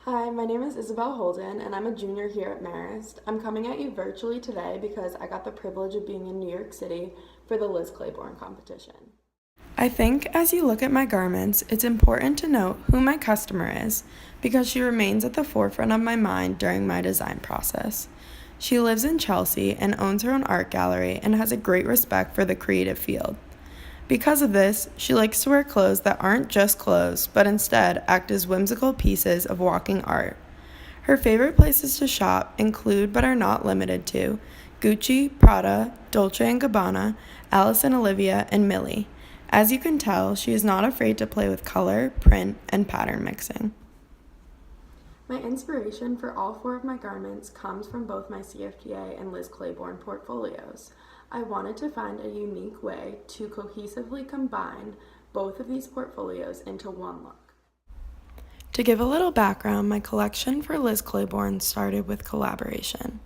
Hi, my name is Isabel Holden, and I'm a junior here at Marist. I'm coming at you virtually today because I got the privilege of being in New York City for the Liz Claiborne competition. I think as you look at my garments, it's important to note who my customer is because she remains at the forefront of my mind during my design process. She lives in Chelsea and owns her own art gallery and has a great respect for the creative field. Because of this, she likes to wear clothes that aren't just clothes, but instead act as whimsical pieces of walking art. Her favorite places to shop include, but are not limited to, Gucci, Prada, Dolce & Gabbana, Alice and Olivia, and Millie. As you can tell, she is not afraid to play with color, print, and pattern mixing. My inspiration for all four of my garments comes from both my CFTA and Liz Claiborne portfolios. I wanted to find a unique way to cohesively combine both of these portfolios into one look. To give a little background, my collection for Liz Claiborne started with collaboration.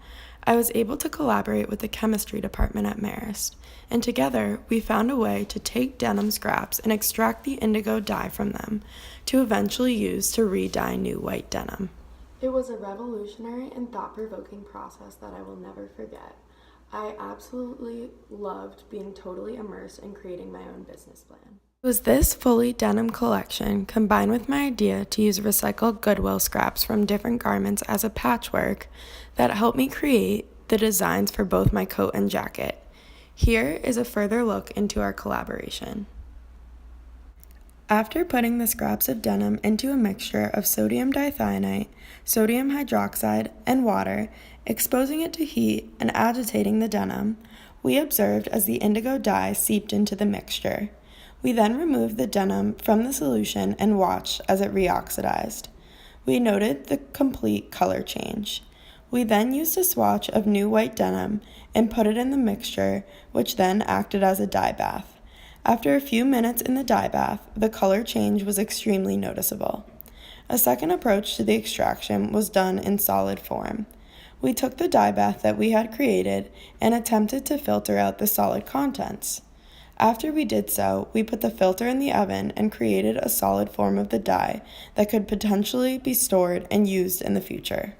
I was able to collaborate with the chemistry department at Marist, and together we found a way to take denim scraps and extract the indigo dye from them to eventually use to re-dye new white denim. It was a revolutionary and thought-provoking process that I will never forget. I absolutely loved being totally immersed in creating my own business plan. It was this fully denim collection combined with my idea to use recycled Goodwill scraps from different garments as a patchwork that helped me create the designs for both my coat and jacket. Here is a further look into our collaboration. After putting the scraps of denim into a mixture of sodium dithionite, sodium hydroxide, and water, exposing it to heat and agitating the denim, we observed as the indigo dye seeped into the mixture. We then removed the denim from the solution and watched as it reoxidized. We noted the complete color change. We then used a swatch of new white denim and put it in the mixture, which then acted as a dye bath. After a few minutes in the dye bath, the color change was extremely noticeable. A second approach to the extraction was done in solid form. We took the dye bath that we had created and attempted to filter out the solid contents. After we did so, we put the filter in the oven and created a solid form of the dye that could potentially be stored and used in the future.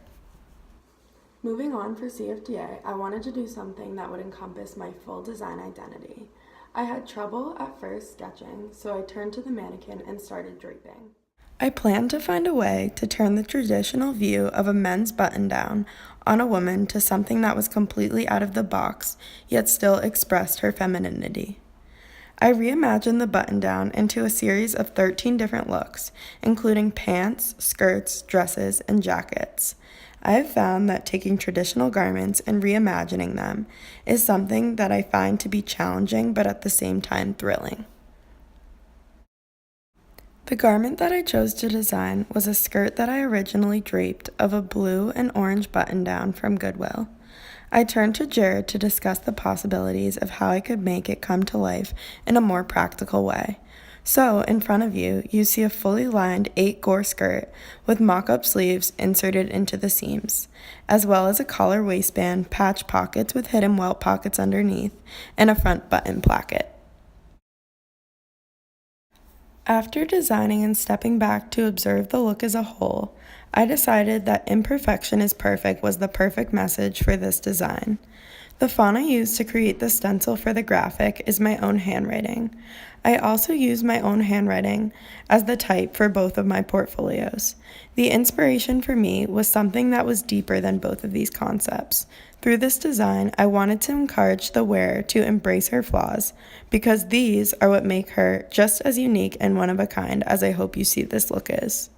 Moving on for CFDA, I wanted to do something that would encompass my full design identity. I had trouble at first sketching, so I turned to the mannequin and started draping. I planned to find a way to turn the traditional view of a men's button-down on a woman to something that was completely out of the box, yet still expressed her femininity. I reimagined the button-down into a series of 13 different looks, including pants, skirts, dresses, and jackets. I have found that taking traditional garments and reimagining them is something that I find to be challenging but at the same time thrilling. The garment that I chose to design was a skirt that I originally draped of a blue and orange button-down from Goodwill. I turned to Jared to discuss the possibilities of how I could make it come to life in a more practical way. So, in front of you, you see a fully lined 8-gore skirt with mock-up sleeves inserted into the seams, as well as a collar waistband, patch pockets with hidden welt pockets underneath, and a front button placket. After designing and stepping back to observe the look as a whole, I decided that imperfection is perfect was the perfect message for this design. The font I used to create the stencil for the graphic is my own handwriting. I also use my own handwriting as the type for both of my portfolios. The inspiration for me was something that was deeper than both of these concepts. Through this design, I wanted to encourage the wearer to embrace her flaws, because these are what make her just as unique and one of a kind as I hope you see this look is.